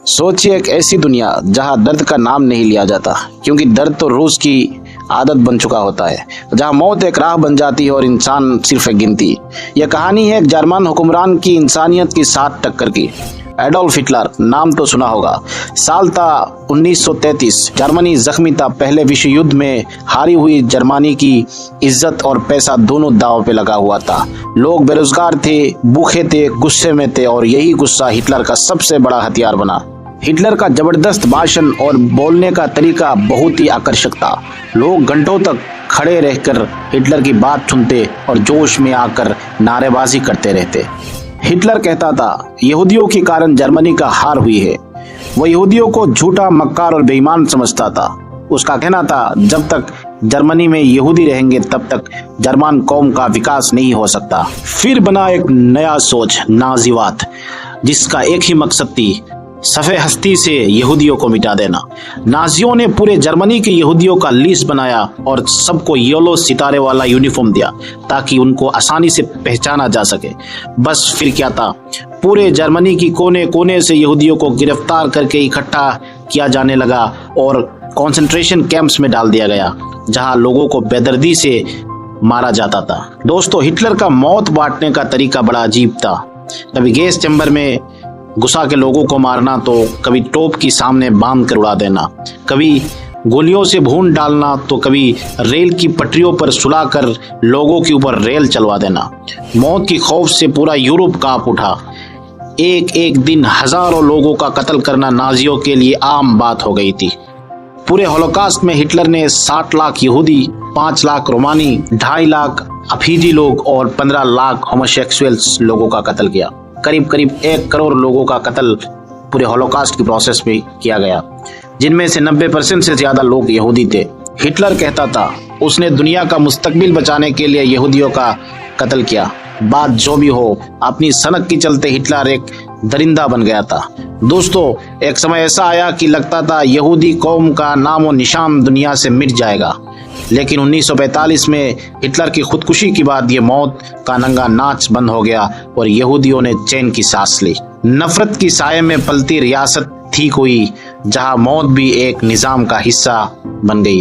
सोचिए एक ऐसी दुनिया जहां दर्द का नाम नहीं लिया जाता, क्योंकि दर्द तो रोज की आदत बन चुका होता है। जहां मौत एक राह बन जाती है और इंसान सिर्फ एक गिनती। यह कहानी है एक जर्मन हुक्मरान की इंसानियत की साथ टक्कर की। एडोल्फ हिटलर नाम तो सुना होगा। साल था 1933। जर्मनी जख्मी था। पहले विश्व युद्ध में हारी हुई जर्मनी की इज्जत और पैसा दोनों दांव पे लगा हुआ था। लोग बेरोजगार थे, भूखे थे, गुस्से में थे और यही गुस्सा हिटलर का सबसे बड़ा हथियार बना। हिटलर का जबरदस्त भाषण और बोलने का तरीका बहुत ही आकर्षक था। लोग घंटों तक खड़े रहकर हिटलर की बात सुनते और जोश में आकर नारेबाजी करते रहते। हिटलर कहता था, यहूदियों के कारण जर्मनी का हार हुई है। वह यहूदियों को झूठा, मक्कार और बेईमान समझता था। उसका कहना था, जब तक जर्मनी में यहूदी रहेंगे तब तक जर्मन कौम का विकास नहीं हो सकता। फिर बना एक नया सोच, नाजीवाद, जिसका एक ही मकसद थी, सफ़े हस्ती से यहूदियों को मिटा देना। नाजियों ने पूरे जर्मनी के यहूदियों का लिस्ट बनाया और सबको येलो सितारे वाला यूनिफॉर्म दिया ताकि उनको आसानी से पहचाना जा सके। बस फिर क्या था, पूरे जर्मनी की कोने कोने से यहूदियों को गिरफ्तार करके इकट्ठा किया जाने लगा और कंसंट्रेशन कैंप्स में डाल दिया गया, जहां लोगों को बेदर्दी से मारा जाता था। दोस्तों, हिटलर का मौत बांटने का तरीका बड़ा अजीब था। कभी गैस चैम्बर में घुसा के लोगों को मारना, तो कभी टोप की सामने बांध कर उड़ा देना, कभी गोलियों से भून डालना, तो कभी रेल की पटरियों पर सुलाकर लोगों के ऊपर रेल चलवा देना। मौत की खौफ से पूरा यूरोप कांप उठा। एक एक दिन हजारों लोगों का कत्ल करना नाजियों के लिए आम बात हो गई थी। पूरे होलोकॉस्ट में हिटलर ने 60 लाख यहूदी, 5 लाख रोमानी, 2.5 लाख अफीदी लोग और 15 लाख होमोसेक्सुअल्स लोगों का कत्ल किया। करीब करीब 1 करोड़ लोगों का कत्ल पूरे होलोकॉस्ट की प्रोसेस में किया गया, जिनमें से 90% से ज्यादा लोग यहूदी थे। हिटलर कहता था, उसने दुनिया का मुस्तकबिल बचाने के लिए यहूदियों का कत्ल किया। बात जो भी हो, अपनी सनक के चलते हिटलर एक दरिंदा बन गया था। दोस्तों, एक समय ऐसा आया कि लगता था यहूदी कौम का नामो निशान दुनिया से मिट जाएगा। लेकिन 1945 में हिटलर की खुदकुशी के बाद ये मौत का नंगा नाच बंद हो गया और यहूदियों ने चैन की सांस ली। नफरत की साये में पलती रियासत ठीक हुई, जहां मौत भी एक निजाम का हिस्सा बन गई।